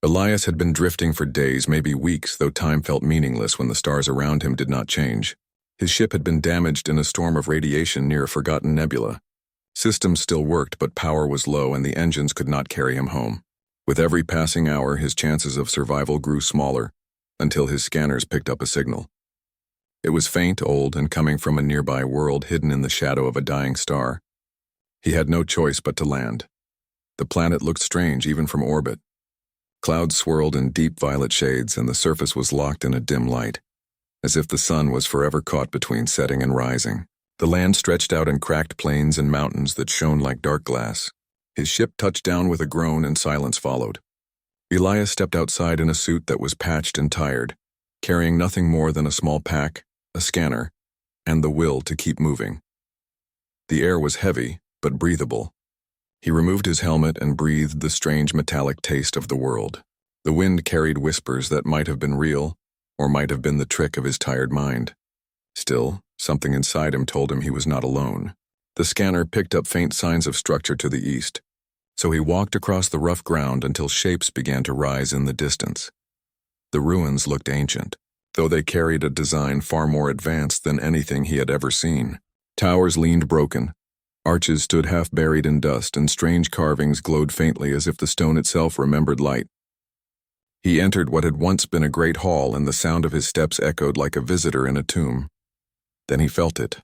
Elias had been drifting for days, maybe weeks, though time felt meaningless when the stars around him did not change. His ship had been damaged in a storm of radiation near a forgotten nebula. Systems still worked, but power was low and the engines could not carry him home. With every passing hour, his chances of survival grew smaller, until his scanners picked up a signal. It was faint, old, and coming from a nearby world hidden in the shadow of a dying star. He had no choice but to land. The planet looked strange, even from orbit. Clouds swirled in deep violet shades, and the surface was locked in a dim light, as if the sun was forever caught between setting and rising. The land stretched out in cracked plains and mountains that shone like dark glass. His ship touched down with a groan, and silence followed. Elias stepped outside in a suit that was patched and tired, carrying nothing more than a small pack, a scanner, and the will to keep moving. The air was heavy, but breathable. He removed his helmet and breathed the strange metallic taste of the world. The wind carried whispers that might have been real, or might have been the trick of his tired mind. Still, something inside him told him he was not alone. The scanner picked up faint signs of structure to the east, so he walked across the rough ground until shapes began to rise in the distance. The ruins looked ancient, though they carried a design far more advanced than anything he had ever seen. Towers leaned broken. Arches stood half buried in dust, and strange carvings glowed faintly as if the stone itself remembered light. He entered what had once been a great hall, and the sound of his steps echoed like a visitor in a tomb. Then he felt it.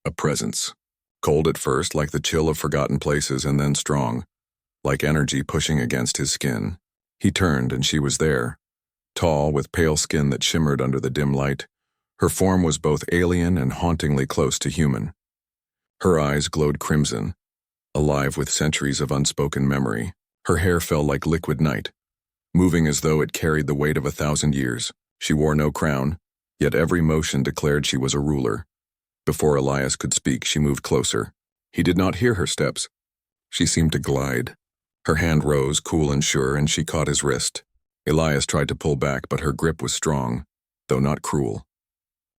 A presence. Cold at first, like the chill of forgotten places, and then strong, like energy pushing against his skin. He turned, and she was there. Tall, with pale skin that shimmered under the dim light. Her form was both alien and hauntingly close to human. Her eyes glowed crimson, alive with centuries of unspoken memory. Her hair fell like liquid night, moving as though it carried the weight of 1,000 years. She wore no crown, yet every motion declared she was a ruler. Before Elias could speak, she moved closer. He did not hear her steps. She seemed to glide. Her hand rose, cool and sure, and she caught his wrist. Elias tried to pull back, but her grip was strong, though not cruel.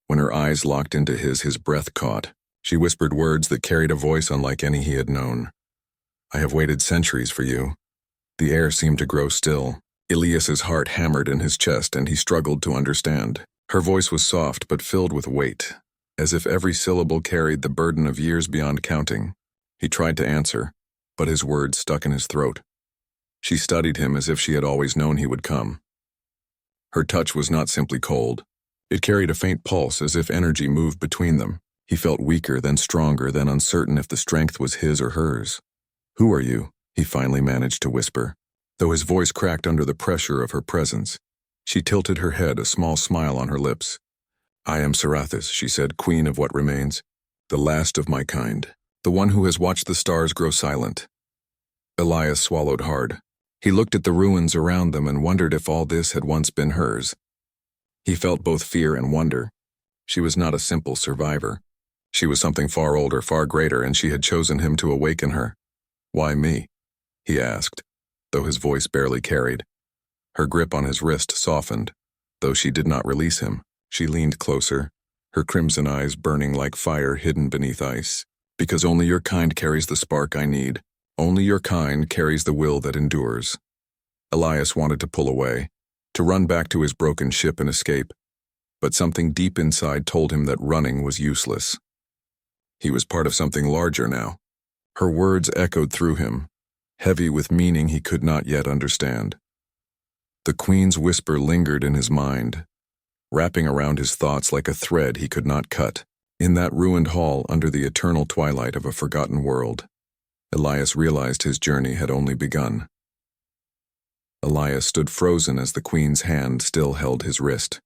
When her eyes locked into his breath caught. She whispered words that carried a voice unlike any he had known. "I have waited centuries for you." The air seemed to grow still. Elias's heart hammered in his chest, and he struggled to understand. Her voice was soft but filled with weight, as if every syllable carried the burden of years beyond counting. He tried to answer, but his words stuck in his throat. She studied him as if she had always known he would come. Her touch was not simply cold. It carried a faint pulse, as if energy moved between them. He felt weaker, then stronger, then uncertain if the strength was his or hers. "Who are you?" he finally managed to whisper, though his voice cracked under the pressure of her presence. She tilted her head, a small smile on her lips. "I am Sarathis," she said, "queen of what remains, the last of my kind, the one who has watched the stars grow silent." Elias swallowed hard. He looked at the ruins around them and wondered if all this had once been hers. He felt both fear and wonder. She was not a simple survivor. She was something far older, far greater, and she had chosen him to awaken her. "Why me?" he asked, though his voice barely carried. Her grip on his wrist softened, though she did not release him. She leaned closer, her crimson eyes burning like fire hidden beneath ice. "Because only your kind carries the spark I need. Only your kind carries the will that endures." Elias wanted to pull away, to run back to his broken ship and escape, but something deep inside told him that running was useless. He was part of something larger now. Her words echoed through him, heavy with meaning he could not yet understand. The Queen's whisper lingered in his mind, wrapping around his thoughts like a thread he could not cut. In that ruined hall under the eternal twilight of a forgotten world, Elias realized his journey had only begun. Elias stood frozen as the Queen's hand still held his wrist.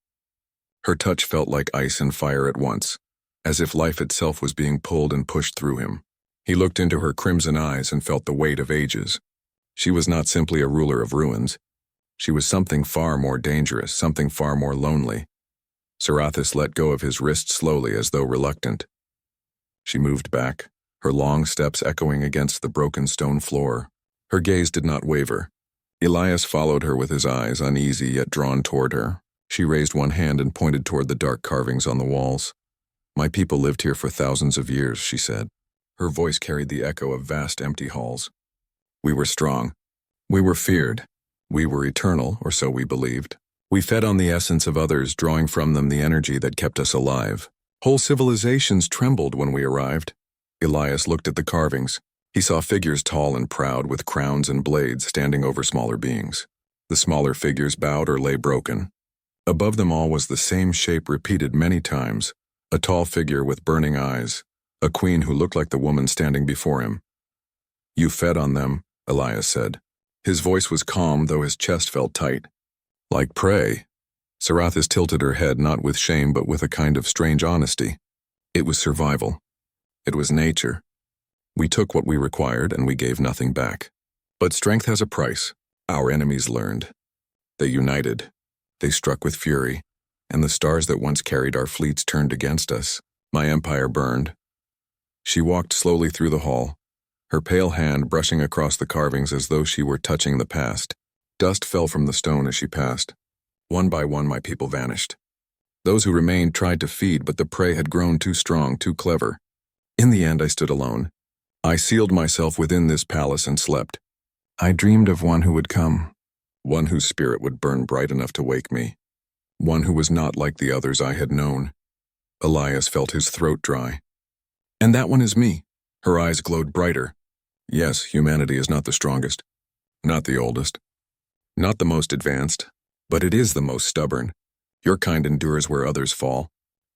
Her touch felt like ice and fire at once, as if life itself was being pulled and pushed through him. He looked into her crimson eyes and felt the weight of ages. She was not simply a ruler of ruins. She was something far more dangerous, something far more lonely. Sarathis let go of his wrist slowly, as though reluctant. She moved back, her long steps echoing against the broken stone floor. Her gaze did not waver. Elias followed her with his eyes, uneasy yet drawn toward her. She raised one hand and pointed toward the dark carvings on the walls. "My people lived here for thousands of years," she said. Her voice carried the echo of vast empty halls. "We were strong. We were feared. We were eternal, or so we believed. We fed on the essence of others, drawing from them the energy that kept us alive. Whole civilizations trembled when we arrived. Elias looked at the carvings. He saw figures tall and proud with crowns and blades standing over smaller beings. The smaller figures bowed or lay broken. Above them all was the same shape repeated many times, a tall figure with burning eyes, a queen who looked like the woman standing before him. You fed on them, Elias said. His voice was calm, though his chest felt tight. Like prey. Sarathis tilted her head, not with shame but with a kind of strange honesty. It was survival. It was nature. We took what we required and we gave nothing back. But strength has a price. Our enemies learned. They united. They struck with fury, and the stars that once carried our fleets turned against us. My empire burned. She walked slowly through the hall, her pale hand brushing across the carvings as though she were touching the past. Dust fell from the stone as she passed. One by one my people vanished. Those who remained tried to feed, but the prey had grown too strong, too clever. In the end I stood alone. I sealed myself within this palace and slept. I dreamed of one who would come, one whose spirit would burn bright enough to wake me, one who was not like the others I had known. Elias felt his throat dry. And that one is me. Her eyes glowed brighter. Yes, humanity is not the strongest, not the oldest, not the most advanced, but it is the most stubborn. Your kind endures where others fall.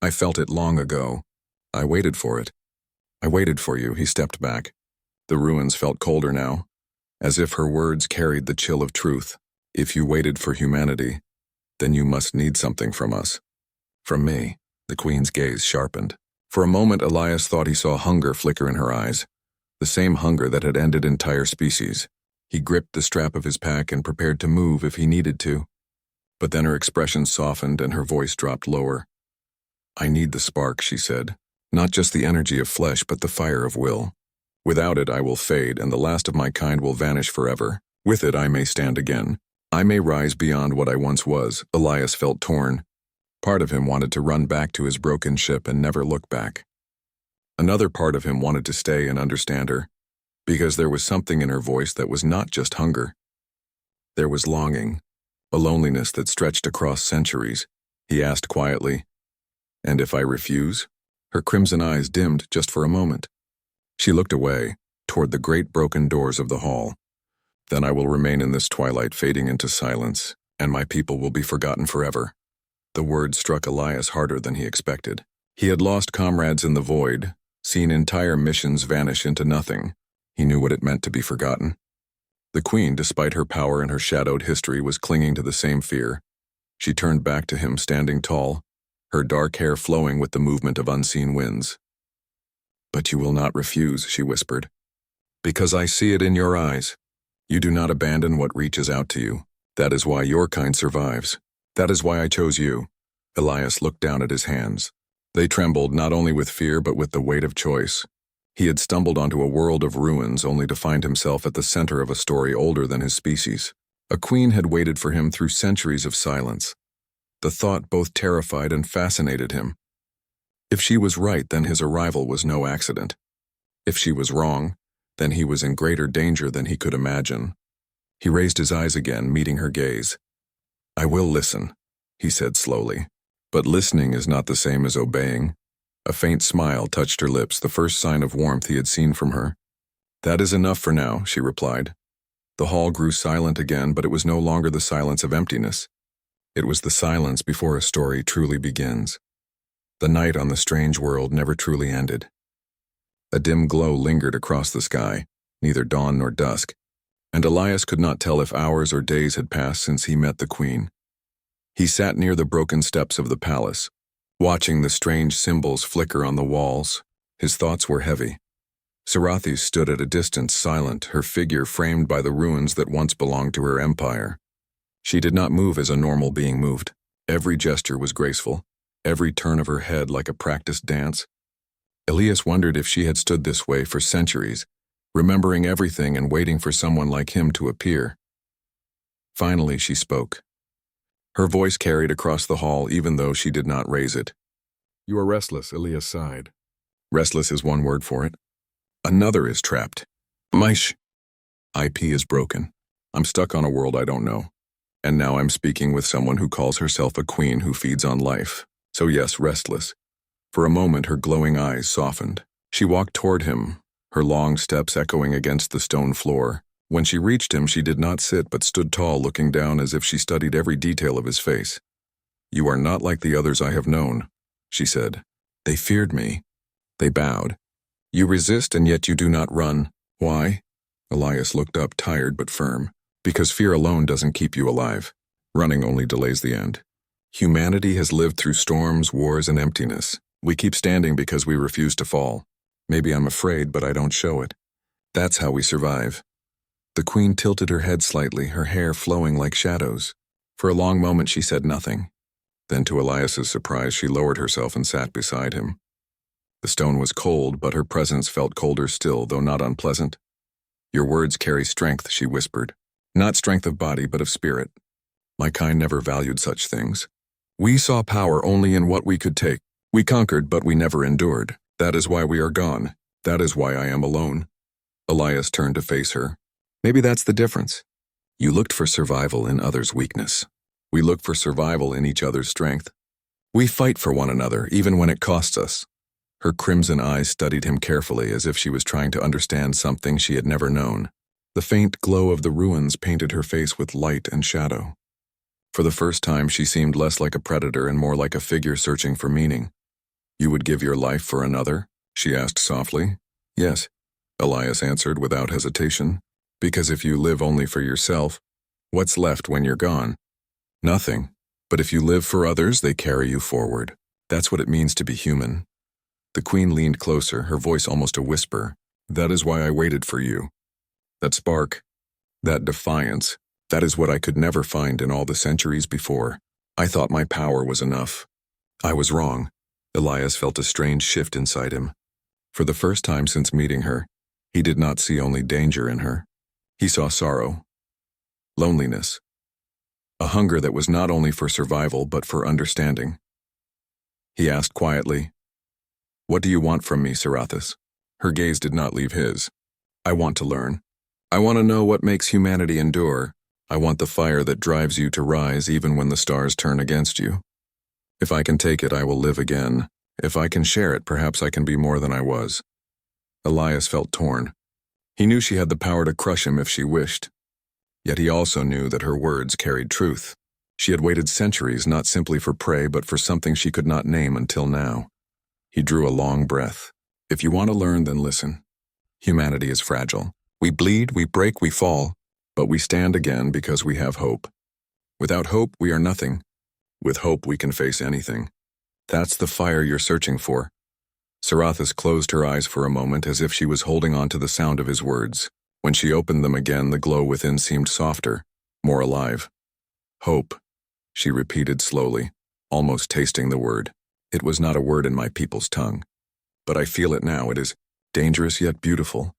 I felt it long ago. I waited for it. I waited for you. He stepped back. The ruins felt colder now, as if her words carried the chill of truth. If you waited for humanity, then you must need something from us. From me. The queen's gaze sharpened. For a moment Elias thought he saw hunger flicker in her eyes, the same hunger that had ended entire species. He gripped the strap of his pack and prepared to move if he needed to. But then her expression softened and her voice dropped lower. I need the spark, she said. Not just the energy of flesh, but the fire of will. Without it I will fade, and the last of my kind will vanish forever. With it I may stand again. I may rise beyond what I once was. Elias felt torn. Part of him wanted to run back to his broken ship and never look back. Another part of him wanted to stay and understand her, because there was something in her voice that was not just hunger. There was longing, a loneliness that stretched across centuries. He asked quietly, "And if I refuse?" Her crimson eyes dimmed just for a moment. She looked away, toward the great broken doors of the hall. Then I will remain in this twilight, fading into silence, and my people will be forgotten forever. The words struck Elias harder than he expected. He had lost comrades in the void, seen entire missions vanish into nothing. He knew what it meant to be forgotten. The queen, despite her power and her shadowed history, was clinging to the same fear. She turned back to him, standing tall, her dark hair flowing with the movement of unseen winds. "But you will not refuse," she whispered. "Because I see it in your eyes. You do not abandon what reaches out to you. That is why your kind survives. That is why I chose you." Elias looked down at his hands. They trembled not only with fear but with the weight of choice. He had stumbled onto a world of ruins only to find himself at the center of a story older than his species. A queen had waited for him through centuries of silence. The thought both terrified and fascinated him. If she was right, then his arrival was no accident. If she was wrong, then he was in greater danger than he could imagine. He raised his eyes again, meeting her gaze. "I will listen," he said slowly. "But listening is not the same as obeying." A faint smile touched her lips, the first sign of warmth he had seen from her. "That is enough for now," she replied. The hall grew silent again, but it was no longer the silence of emptiness. It was the silence before a story truly begins. The night on the strange world never truly ended. A dim glow lingered across the sky, neither dawn nor dusk, and Elias could not tell if hours or days had passed since he met the queen. He sat near the broken steps of the palace, watching the strange symbols flicker on the walls. His thoughts were heavy. Sarathis stood at a distance, silent, her figure framed by the ruins that once belonged to her empire. She did not move as a normal being moved. Every gesture was graceful, every turn of her head like a practiced dance. Elias wondered if she had stood this way for centuries, remembering everything and waiting for someone like him to appear. Finally, she spoke. Her voice carried across the hall even though she did not raise it. "You are restless," Elias sighed. "Restless is one word for it. Another is trapped. My IP is broken. I'm stuck on a world I don't know. And now I'm speaking with someone who calls herself a queen who feeds on life. So yes, restless. For a moment her glowing eyes softened. She walked toward him, her long steps echoing against the stone floor. When she reached him, she did not sit but stood tall, looking down as if she studied every detail of his face. "You are not like the others I have known," she said. "They feared me." They bowed. "You resist and yet you do not run. Why?" Elias looked up, tired but firm. "Because fear alone doesn't keep you alive. Running only delays the end. Humanity has lived through storms, wars, and emptiness. We keep standing because we refuse to fall. Maybe I'm afraid, but I don't show it. That's how we survive." The queen tilted her head slightly, her hair flowing like shadows. For a long moment she said nothing. Then, to Elias's surprise, she lowered herself and sat beside him. The stone was cold, but her presence felt colder still, though not unpleasant. "Your words carry strength," she whispered. "Not strength of body, but of spirit. My kind never valued such things. We saw power only in what we could take. We conquered, but we never endured. That is why we are gone. That is why I am alone." Elias turned to face her. "Maybe that's the difference. You looked for survival in others' weakness. We look for survival in each other's strength. We fight for one another, even when it costs us." Her crimson eyes studied him carefully, as if she was trying to understand something she had never known. The faint glow of the ruins painted her face with light and shadow. For the first time, she seemed less like a predator and more like a figure searching for meaning. "You would give your life for another?" she asked softly. "Yes," Elias answered without hesitation. "Because if you live only for yourself, what's left when you're gone? Nothing. But if you live for others, they carry you forward. That's what it means to be human." The queen leaned closer, her voice almost a whisper. "That is why I waited for you. That spark, that defiance, that is what I could never find in all the centuries before. I thought my power was enough. I was wrong." Elias felt a strange shift inside him. For the first time since meeting her, he did not see only danger in her. He saw sorrow, loneliness, a hunger that was not only for survival but for understanding. He asked quietly, "What do you want from me, Sarathis?" Her gaze did not leave his. "I want to learn. I want to know what makes humanity endure. I want the fire that drives you to rise even when the stars turn against you. If I can take it, I will live again. If I can share it, perhaps I can be more than I was." Elias felt torn. He knew she had the power to crush him if she wished. Yet he also knew that her words carried truth. She had waited centuries not simply for prey but for something she could not name until now. He drew a long breath. "If you want to learn, then listen. Humanity is fragile. We bleed, we break, we fall, but we stand again because we have hope. Without hope, we are nothing. With hope, we can face anything. That's the fire you're searching for." Sarathis closed her eyes for a moment as if she was holding on to the sound of his words. When she opened them again, the glow within seemed softer, more alive. "Hope," she repeated slowly, almost tasting the word. "It was not a word in my people's tongue. But I feel it now. It is dangerous yet beautiful."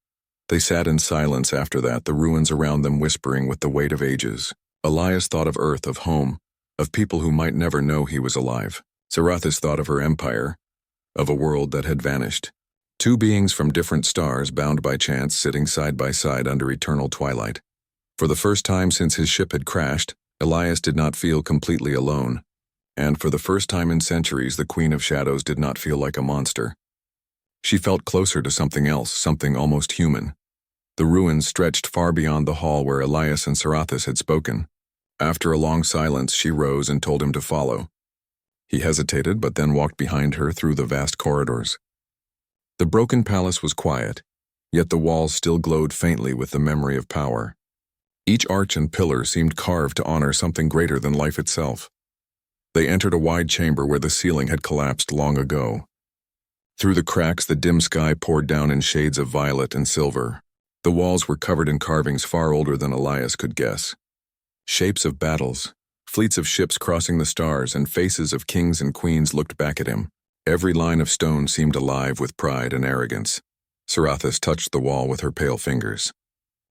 They sat in silence after that, the ruins around them whispering with the weight of ages. Elias thought of Earth, of home, of people who might never know he was alive. Sarathis thought of her empire, of a world that had vanished. Two beings from different stars, bound by chance, sitting side by side under eternal twilight. For the first time since his ship had crashed, Elias did not feel completely alone. And for the first time in centuries, the Queen of Shadows did not feel like a monster. She felt closer to something else, something almost human. The ruins stretched far beyond the hall where Elias and Sarathis had spoken. After a long silence, she rose and told him to follow. He hesitated, but then walked behind her through the vast corridors. The broken palace was quiet, yet the walls still glowed faintly with the memory of power. Each arch and pillar seemed carved to honor something greater than life itself. They entered a wide chamber where the ceiling had collapsed long ago. Through the cracks, the dim sky poured down in shades of violet and silver. The walls were covered in carvings far older than Elias could guess. Shapes of battles, fleets of ships crossing the stars, and faces of kings and queens looked back at him. Every line of stone seemed alive with pride and arrogance. Sarathis touched the wall with her pale fingers.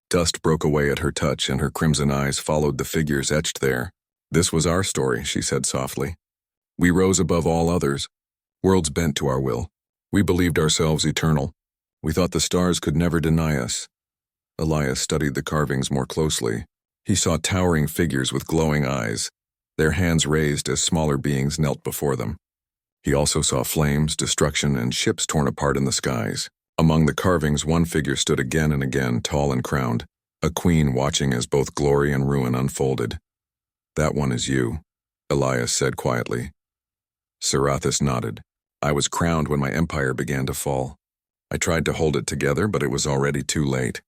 Dust broke away at her touch, and her crimson eyes followed the figures etched there. "This was our story," she said softly. "We rose above all others, worlds bent to our will. We believed ourselves eternal. We thought the stars could never deny us." Elias studied the carvings more closely. He saw towering figures with glowing eyes, their hands raised as smaller beings knelt before them. He also saw flames, destruction, and ships torn apart in the skies. Among the carvings, one figure stood again and again, tall and crowned, a queen watching as both glory and ruin unfolded. "That one is you," Elias said quietly. Sarathis nodded. "I was crowned when my empire began to fall. I tried to hold it together, but it was already too late.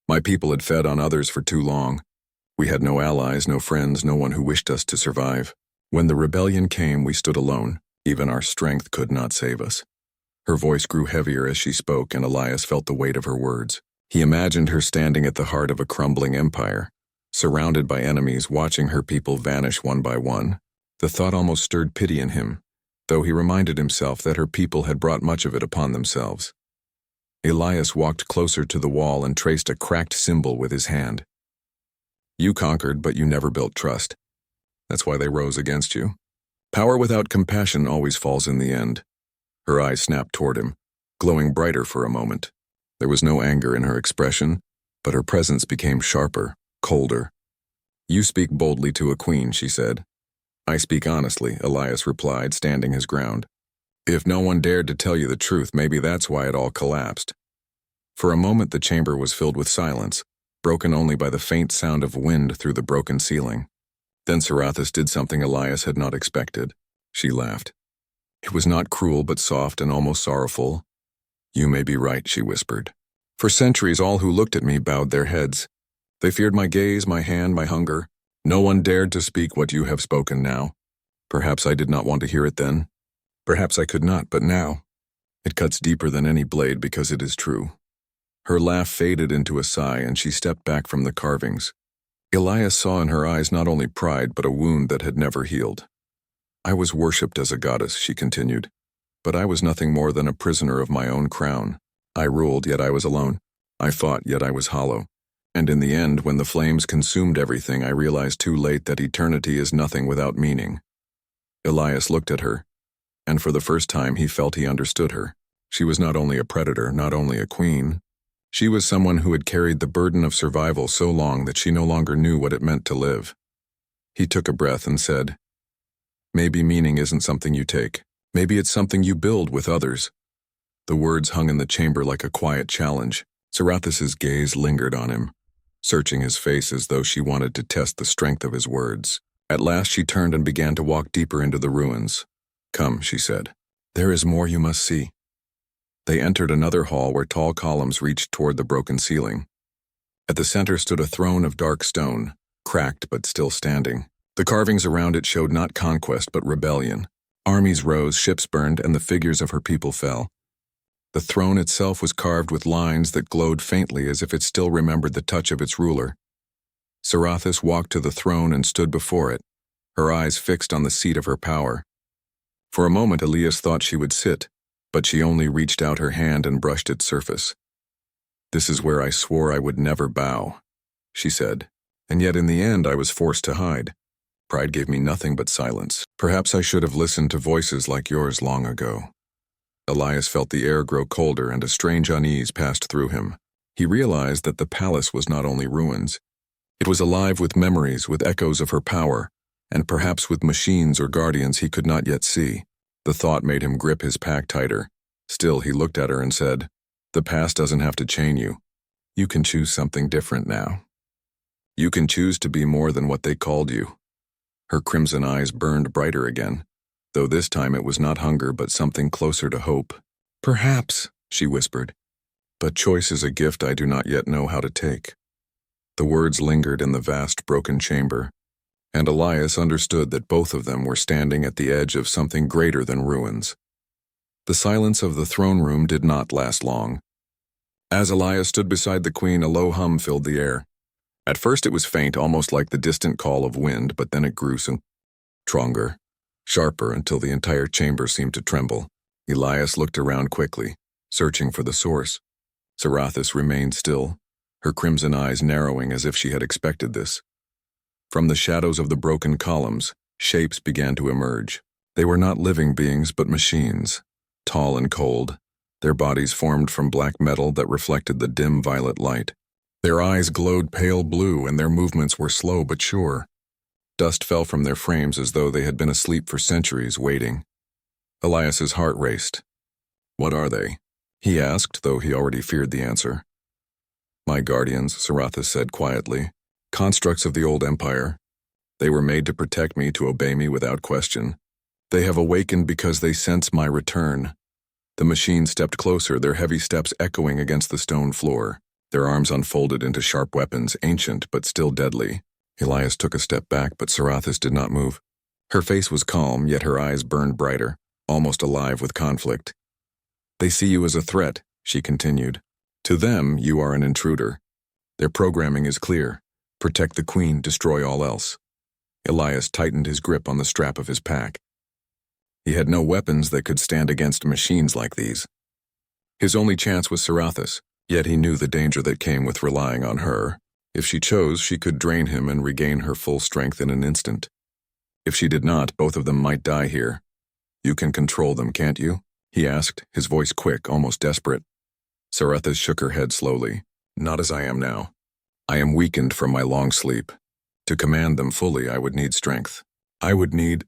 My people had fed on others for too long. We had no allies, no friends, no one who wished us to survive. When the rebellion came, we stood alone. Even our strength could not save us." Her voice grew heavier as she spoke, and Elias felt the weight of her words. He imagined her standing at the heart of a crumbling empire, surrounded by enemies, watching her people vanish one by one. The thought almost stirred pity in him, though he reminded himself that her people had brought much of it upon themselves. Elias walked closer to the wall and traced a cracked symbol with his hand. "You conquered, but you never built trust. That's why they rose against you. Power without compassion always falls in the end." Her eyes snapped toward him, glowing brighter for a moment. There was no anger in her expression, but her presence became sharper, colder. "You speak boldly to a queen," she said. "I speak honestly," Elias replied, standing his ground. "If no one dared to tell you the truth, maybe that's why it all collapsed." For a moment the chamber was filled with silence, broken only by the faint sound of wind through the broken ceiling. Then Sarathis did something Elias had not expected. She laughed. It was not cruel, but soft and almost sorrowful. "You may be right," she whispered. "For centuries all who looked at me bowed their heads. They feared my gaze, my hand, my hunger. No one dared to speak what you have spoken now. Perhaps I did not want to hear it then. Perhaps I could not, but now. It cuts deeper than any blade because it is true." Her laugh faded into a sigh, and she stepped back from the carvings. Elias saw in her eyes not only pride, but a wound that had never healed. "I was worshipped as a goddess," she continued, "but I was nothing more than a prisoner of my own crown. I ruled, yet I was alone. I fought, yet I was hollow. And in the end, when the flames consumed everything, I realized too late that eternity is nothing without meaning." Elias looked at her, and for the first time he felt he understood her. She was not only a predator, not only a queen. She was someone who had carried the burden of survival so long that she no longer knew what it meant to live. He took a breath and said, "Maybe meaning isn't something you take. Maybe it's something you build with others." The words hung in the chamber like a quiet challenge. Sarathis's gaze lingered on him, searching his face as though she wanted to test the strength of his words. At last she turned and began to walk deeper into the ruins. "Come," she said. "There is more you must see." They entered another hall where tall columns reached toward the broken ceiling. At the center stood a throne of dark stone, cracked but still standing. The carvings around it showed not conquest but rebellion. Armies rose, ships burned, and the figures of her people fell. The throne itself was carved with lines that glowed faintly as if it still remembered the touch of its ruler. Sarathis walked to the throne and stood before it, her eyes fixed on the seat of her power. For a moment Elias thought she would sit, but she only reached out her hand and brushed its surface. "This is where I swore I would never bow," she said, "and yet in the end I was forced to hide. Pride gave me nothing but silence. Perhaps I should have listened to voices like yours long ago." Elias felt the air grow colder and a strange unease passed through him. He realized that the palace was not only ruins. It was alive with memories, with echoes of her power, and perhaps with machines or guardians he could not yet see. The thought made him grip his pack tighter. Still, he looked at her and said, "The past doesn't have to chain you. You can choose something different now. You can choose to be more than what they called you." Her crimson eyes burned brighter again, though this time it was not hunger but something closer to hope. "Perhaps," she whispered, "but choice is a gift I do not yet know how to take." The words lingered in the vast broken chamber, and Elias understood that both of them were standing at the edge of something greater than ruins. The silence of the throne room did not last long. As Elias stood beside the queen, a low hum filled the air. At first it was faint, almost like the distant call of wind, but then it grew stronger, sharper, until the entire chamber seemed to tremble. Elias looked around quickly, searching for the source. Sarathis remained still, her crimson eyes narrowing as if she had expected this. From the shadows of the broken columns, shapes began to emerge. They were not living beings but machines, tall and cold, their bodies formed from black metal that reflected the dim violet light. Their eyes glowed pale blue and their movements were slow but sure. Dust fell from their frames as though they had been asleep for centuries, waiting. Elias's heart raced. "What are they?" he asked, though he already feared the answer. "My guardians," Sarathis said quietly. "Constructs of the old empire. They were made to protect me, to obey me without question. They have awakened because they sense my return." The machine stepped closer, their heavy steps echoing against the stone floor. Their arms unfolded into sharp weapons, ancient but still deadly. Elias took a step back, but Sarathis did not move. Her face was calm, yet her eyes burned brighter, almost alive with conflict. "They see you as a threat," she continued. "To them, you are an intruder. Their programming is clear. Protect the queen, destroy all else." Elias tightened his grip on the strap of his pack. He had no weapons that could stand against machines like these. His only chance was Sarathis, yet he knew the danger that came with relying on her. If she chose, she could drain him and regain her full strength in an instant. If she did not, both of them might die here. "You can control them, can't you?" he asked, his voice quick, almost desperate. Sarathis shook her head slowly. "Not as I am now. I am weakened from my long sleep. To command them fully, I would need strength. I would need—"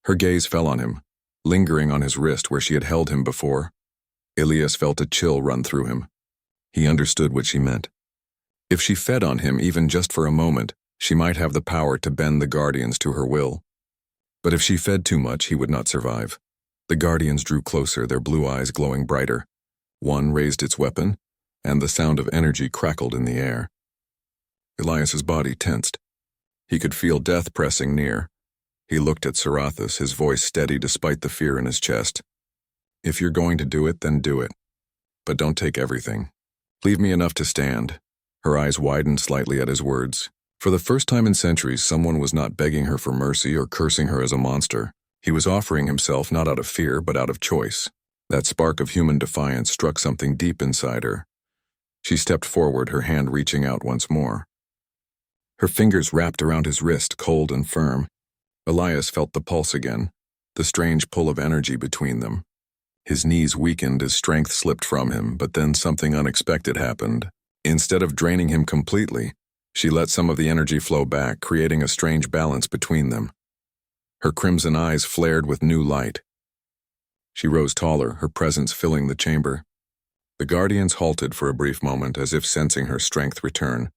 Her gaze fell on him, lingering on his wrist where she had held him before. Elias felt a chill run through him. He understood what she meant. If she fed on him even just for a moment, she might have the power to bend the Guardians to her will. But if she fed too much, he would not survive. The Guardians drew closer, their blue eyes glowing brighter. One raised its weapon, and the sound of energy crackled in the air. Elias's body tensed. He could feel death pressing near. He looked at Sarathis, his voice steady despite the fear in his chest. "If you're going to do it, then do it. But don't take everything. Leave me enough to stand." Her eyes widened slightly at his words. For the first time in centuries, someone was not begging her for mercy or cursing her as a monster. He was offering himself not out of fear, but out of choice. That spark of human defiance struck something deep inside her. She stepped forward, her hand reaching out once more. Her fingers wrapped around his wrist, cold and firm. Elias felt the pulse again, the strange pull of energy between them. His knees weakened as strength slipped from him, but then something unexpected happened. Instead of draining him completely, she let some of the energy flow back, creating a strange balance between them. Her crimson eyes flared with new light. She rose taller, her presence filling the chamber. The Guardians halted for a brief moment, as if sensing her strength return.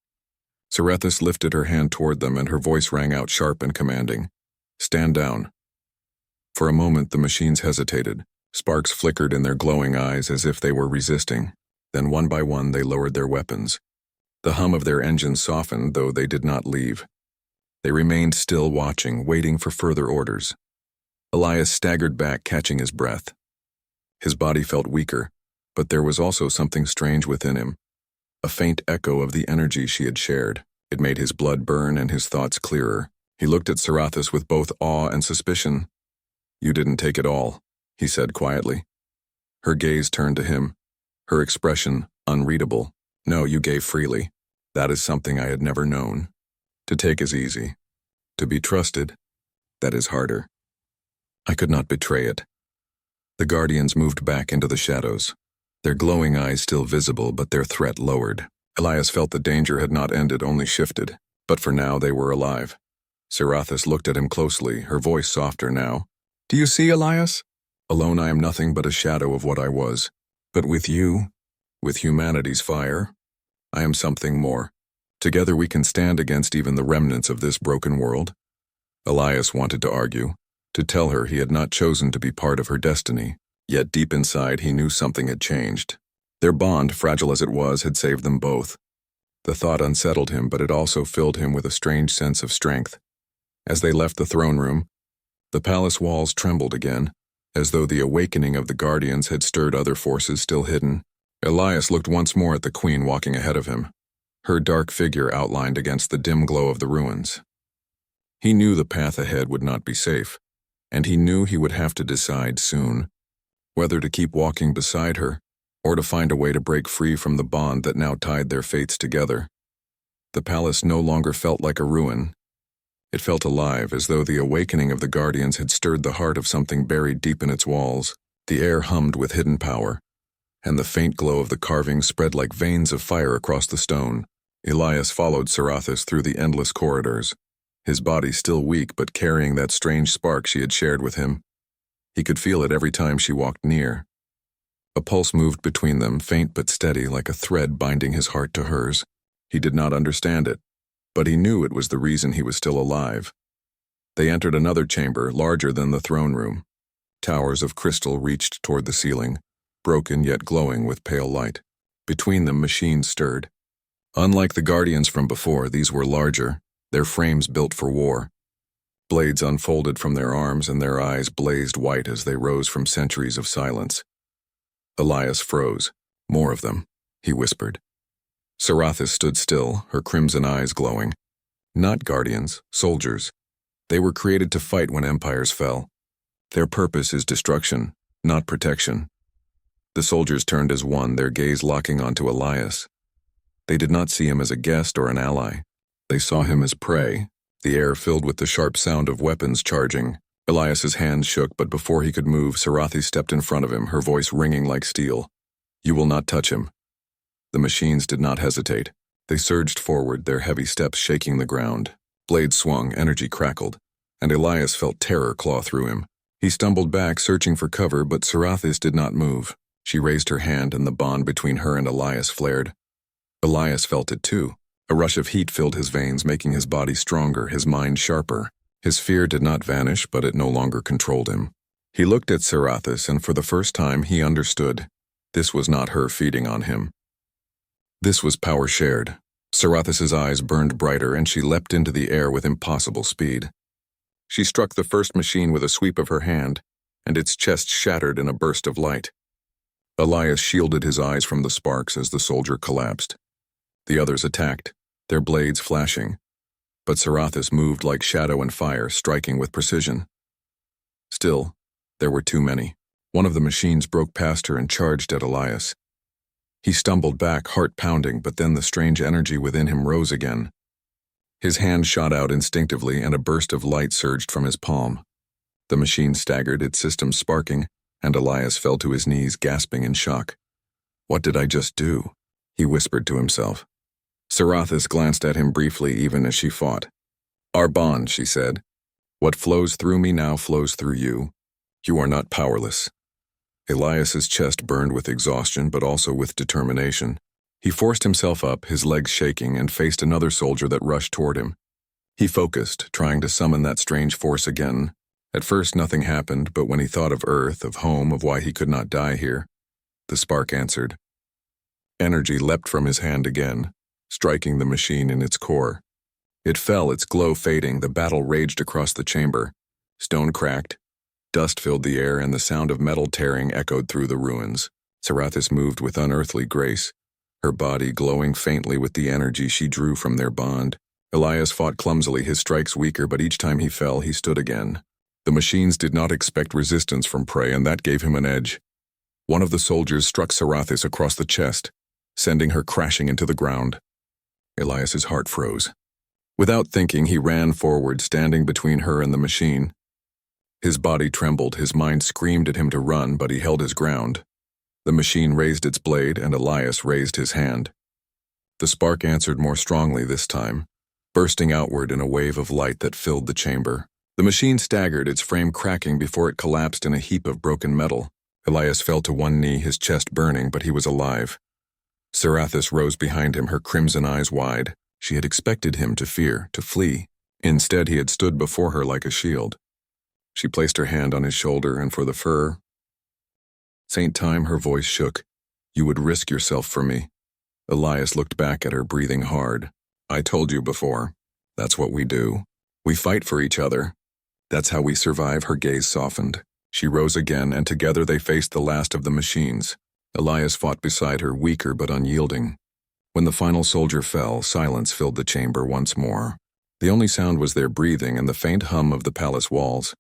Sarathis lifted her hand toward them, and her voice rang out sharp and commanding. "Stand down." For a moment, the machines hesitated. Sparks flickered in their glowing eyes as if they were resisting. Then one by one they lowered their weapons. The hum of their engines softened, though they did not leave. They remained still, watching, waiting for further orders. Elias staggered back, catching his breath. His body felt weaker, but there was also something strange within him. A faint echo of the energy she had shared. It made his blood burn and his thoughts clearer. He looked at Sarathis with both awe and suspicion. "You didn't take it all," he said quietly. Her gaze turned to him, her expression unreadable. "No, you gave freely. That is something I had never known. To take is easy. To be trusted, that is harder. I could not betray it." The Guardians moved back into the shadows, their glowing eyes still visible, but their threat lowered. Elias felt the danger had not ended, only shifted, but for now they were alive. Sarathis looked at him closely, her voice softer now. "Do you see, Elias? Alone I am nothing but a shadow of what I was. But with you, with humanity's fire, I am something more. Together we can stand against even the remnants of this broken world." Elias wanted to argue, to tell her he had not chosen to be part of her destiny, yet deep inside he knew something had changed. Their bond, fragile as it was, had saved them both. The thought unsettled him, but it also filled him with a strange sense of strength. As they left the throne room, the palace walls trembled again, as though the awakening of the Guardians had stirred other forces still hidden. Elias looked once more at the queen walking ahead of him, her dark figure outlined against the dim glow of the ruins. He knew the path ahead would not be safe, and he knew he would have to decide soon, whether to keep walking beside her, or to find a way to break free from the bond that now tied their fates together. The palace no longer felt like a ruin. It felt alive, as though the awakening of the Guardians had stirred the heart of something buried deep in its walls. The air hummed with hidden power, and the faint glow of the carvings spread like veins of fire across the stone. Elias followed Sarathis through the endless corridors, his body still weak but carrying that strange spark she had shared with him. He could feel it every time she walked near. A pulse moved between them, faint but steady, like a thread binding his heart to hers. He did not understand it, but he knew it was the reason he was still alive. They entered another chamber, larger than the throne room. Towers of crystal reached toward the ceiling, broken yet glowing with pale light. Between them, machines stirred. Unlike the guardians from before, these were larger, their frames built for war. Blades unfolded from their arms and their eyes blazed white as they rose from centuries of silence. Elias froze. More of them, he whispered. Sarathis stood still, her crimson eyes glowing. Not guardians, soldiers. They were created to fight when empires fell. Their purpose is destruction, not protection. The soldiers turned as one, their gaze locking onto Elias. They did not see him as a guest or an ally. They saw him as prey, the air filled with the sharp sound of weapons charging. Elias's hands shook, but before he could move, Sarathi stepped in front of him, her voice ringing like steel. You will not touch him. The machines did not hesitate. They surged forward, their heavy steps shaking the ground. Blades swung, energy crackled, and Elias felt terror claw through him. He stumbled back, searching for cover, but Sarathis did not move. She raised her hand, and the bond between her and Elias flared. Elias felt it too. A rush of heat filled his veins, making his body stronger, his mind sharper. His fear did not vanish, but it no longer controlled him. He looked at Sarathis, and for the first time he understood. This was not her feeding on him. This was power shared. Sarathis's eyes burned brighter, and she leapt into the air with impossible speed. She struck the first machine with a sweep of her hand, and its chest shattered in a burst of light. Elias shielded his eyes from the sparks as the soldier collapsed. The others attacked, their blades flashing, but Sarathis moved like shadow and fire, striking with precision. Still, there were too many. One of the machines broke past her and charged at Elias. He stumbled back, heart pounding, but then the strange energy within him rose again. His hand shot out instinctively, and a burst of light surged from his palm. The machine staggered, its system sparking, and Elias fell to his knees, gasping in shock. What did I just do? He whispered to himself. Sarathis glanced at him briefly, even as she fought. Our bond, she said. What flows through me now flows through you. You are not powerless. Elias's chest burned with exhaustion, but also with determination. He forced himself up, his legs shaking, and faced another soldier that rushed toward him. He focused, trying to summon that strange force again. At first nothing happened, but when he thought of Earth, of home, of why he could not die here, the spark answered. Energy leapt from his hand again, striking the machine in its core. It fell, its glow fading. The battle raged across the chamber. Stone cracked, dust filled the air, and the sound of metal tearing echoed through the ruins. Sarathis moved with unearthly grace, her body glowing faintly with the energy she drew from their bond. Elias fought clumsily, his strikes weaker, but each time he fell, he stood again. The machines did not expect resistance from prey, and that gave him an edge. One of the soldiers struck Sarathis across the chest, sending her crashing into the ground. Elias's heart froze. Without thinking, he ran forward, standing between her and the machine. His body trembled, his mind screamed at him to run, but he held his ground. The machine raised its blade, and Elias raised his hand. The spark answered more strongly this time, bursting outward in a wave of light that filled the chamber. The machine staggered, its frame cracking before it collapsed in a heap of broken metal. Elias fell to one knee, his chest burning, but he was alive. Sarathis rose behind him, her crimson eyes wide. She had expected him to fear, to flee. Instead, he had stood before her like a shield. She placed her hand on his shoulder, and for the Saint time, her voice shook. You would risk yourself for me. Elias looked back at her, breathing hard. I told you before. That's what we do. We fight for each other. That's how we survive. Her gaze softened. She rose again, and together they faced the last of the machines. Elias fought beside her, weaker but unyielding. When the final soldier fell, silence filled the chamber once more. The only sound was their breathing and the faint hum of the palace walls.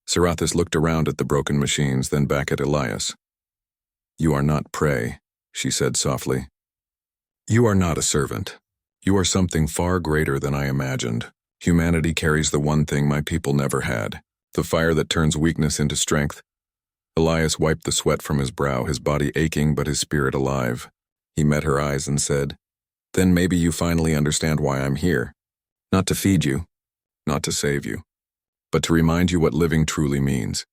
Sarathis looked around at the broken machines, then back at Elias. You are not prey, she said softly. You are not a servant. You are something far greater than I imagined. Humanity carries the one thing my people never had, the fire that turns weakness into strength. Elias wiped the sweat from his brow, his body aching but his spirit alive. He met her eyes and said, Then maybe you finally understand why I'm here. Not to feed you, not to save you, but to remind you what living truly means.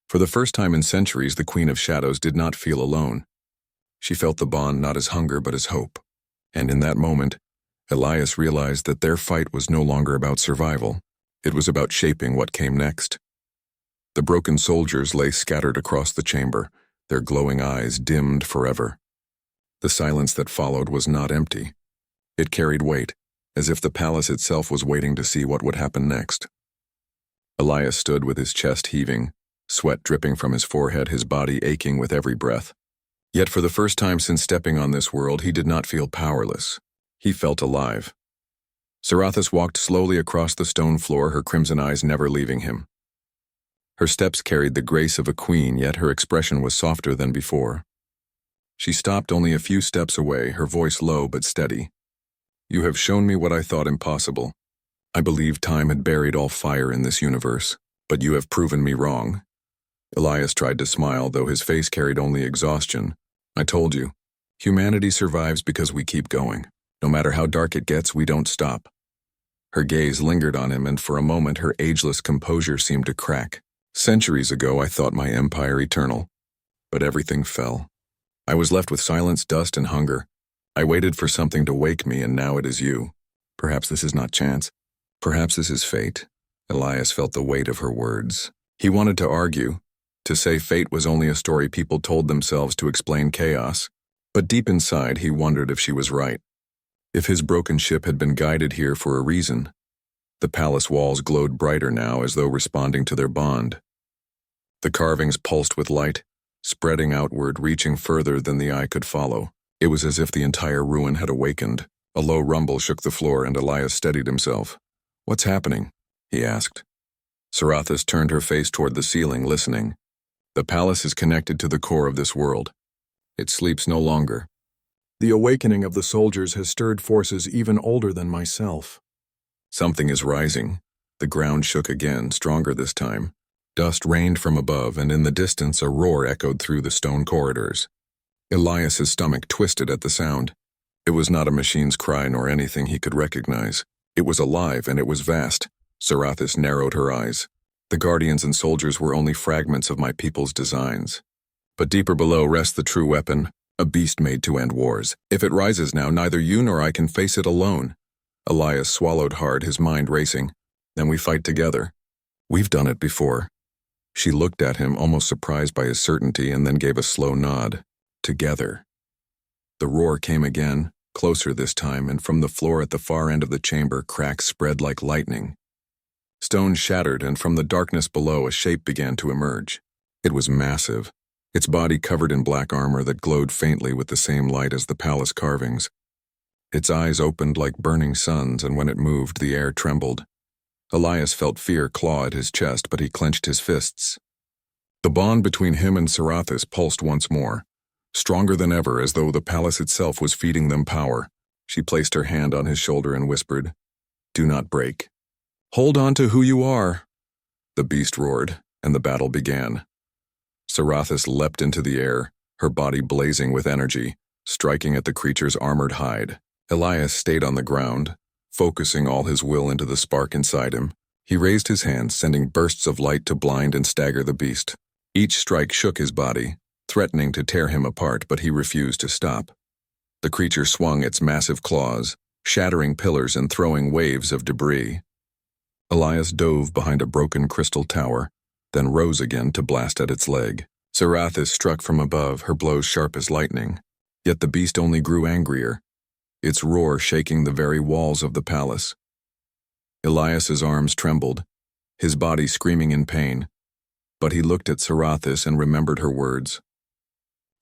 For the first time in centuries, the Queen of Shadows did not feel alone. She felt the bond not as hunger but as hope. And in that moment, Elias realized that their fight was no longer about survival. It was about shaping what came next. The broken soldiers lay scattered across the chamber, their glowing eyes dimmed forever. The silence that followed was not empty. It carried weight, as if the palace itself was waiting to see what would happen next. Elias stood with his chest heaving, sweat dripping from his forehead, his body aching with every breath. Yet for the first time since stepping on this world, he did not feel powerless. He felt alive. Sarathis walked slowly across the stone floor, her crimson eyes never leaving him. Her steps carried the grace of a queen, yet her expression was softer than before. She stopped only a few steps away, her voice low but steady. You have shown me what I thought impossible. I believed time had buried all fire in this universe, but you have proven me wrong. Elias tried to smile, though his face carried only exhaustion. I told you, humanity survives because we keep going. No matter how dark it gets, we don't stop. Her gaze lingered on him, and for a moment her ageless composure seemed to crack. Centuries ago I thought my empire eternal, but everything fell. I was left with silence, dust, and hunger. I waited for something to wake me, and now it is you. Perhaps this is not chance. Perhaps this is fate. Elias felt the weight of her words. He wanted to argue, to say fate was only a story people told themselves to explain chaos, but deep inside he wondered if she was right. If his broken ship had been guided here for a reason. The palace walls glowed brighter now, as though responding to their bond. The carvings pulsed with light, spreading outward, reaching further than the eye could follow. It was as if the entire ruin had awakened. A low rumble shook the floor, and Elias steadied himself. What's happening? He asked. Sarathis turned her face toward the ceiling, listening. The palace is connected to the core of this world. It sleeps no longer. The awakening of the soldiers has stirred forces even older than myself. Something is rising. The ground shook again, stronger this time. Dust rained from above, and in the distance a roar echoed through the stone corridors. Elias's stomach twisted at the sound. It was not a machine's cry nor anything he could recognize. It was alive, and it was vast. Sarathis narrowed her eyes. The guardians and soldiers were only fragments of my people's designs. But deeper below rests the true weapon, a beast made to end wars. If it rises now, neither you nor I can face it alone. Elias swallowed hard, his mind racing. Then we fight together. We've done it before. She looked at him, almost surprised by his certainty, and then gave a slow nod. Together. The roar came again, closer this time, and from the floor at the far end of the chamber, cracks spread like lightning. Stone shattered, and from the darkness below a shape began to emerge. It was massive, its body covered in black armor that glowed faintly with the same light as the palace carvings. Its eyes opened like burning suns, and when it moved, the air trembled. Elias felt fear claw at his chest, but he clenched his fists. The bond between him and Sarathis pulsed once more, stronger than ever, as though the palace itself was feeding them power. She placed her hand on his shoulder and whispered, "Do not break. Hold on to who you are." The beast roared, and the battle began. Sarathis leapt into the air, her body blazing with energy, striking at the creature's armored hide. Elias stayed on the ground, focusing all his will into the spark inside him. He raised his hands, sending bursts of light to blind and stagger the beast. Each strike shook his body, threatening to tear him apart, but he refused to stop. The creature swung its massive claws, shattering pillars and throwing waves of debris. Elias dove behind a broken crystal tower, then rose again to blast at its leg. Sarathis struck from above, her blows sharp as lightning. Yet the beast only grew angrier, its roar shaking the very walls of the palace. Elias's arms trembled, his body screaming in pain, but he looked at Sarathis and remembered her words.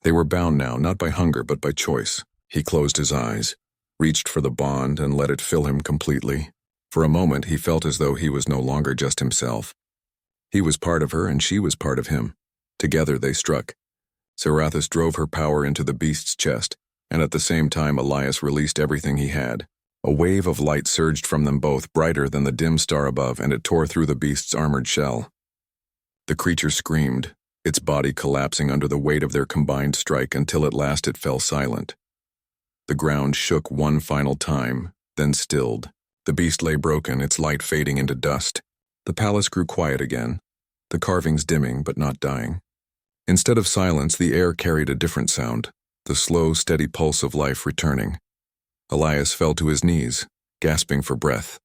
They were bound now, not by hunger but by choice. He closed his eyes, reached for the bond, and let it fill him completely. For a moment he felt as though he was no longer just himself. He was part of her and she was part of him. Together they struck. Sarathis drove her power into the beast's chest, and at the same time Elias released everything he had. A wave of light surged from them both, brighter than the dim star above, and it tore through the beast's armored shell. The creature screamed, its body collapsing under the weight of their combined strike until at last it fell silent. The ground shook one final time, then stilled. The beast lay broken, its light fading into dust. The palace grew quiet again, the carvings dimming but not dying. Instead of silence, the air carried a different sound, the slow, steady pulse of life returning. Elias fell to his knees, gasping for breath.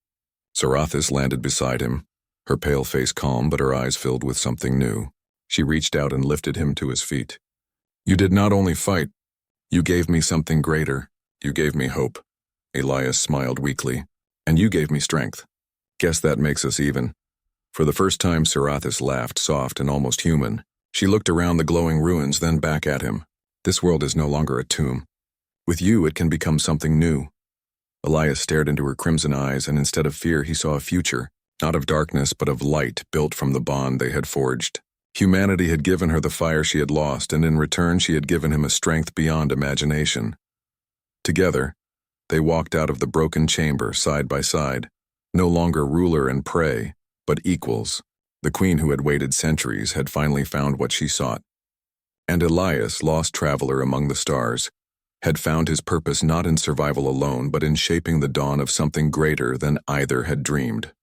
Sarathis landed beside him, her pale face calm but her eyes filled with something new. She reached out and lifted him to his feet. "You did not only fight, you gave me something greater. You gave me hope." Elias smiled weakly. "And you gave me strength. Guess that makes us even." For the first time, Sarathis laughed, soft and almost human. She looked around the glowing ruins, then back at him. "This world is no longer a tomb. With you, it can become something new." Elias stared into her crimson eyes, and instead of fear, he saw a future, not of darkness, but of light, built from the bond they had forged. Humanity had given her the fire she had lost, and in return she had given him a strength beyond imagination. Together, they walked out of the broken chamber side by side, no longer ruler and prey, but equals. The queen who had waited centuries had finally found what she sought. And Elias, lost traveler among the stars, had found his purpose not in survival alone, but in shaping the dawn of something greater than either had dreamed.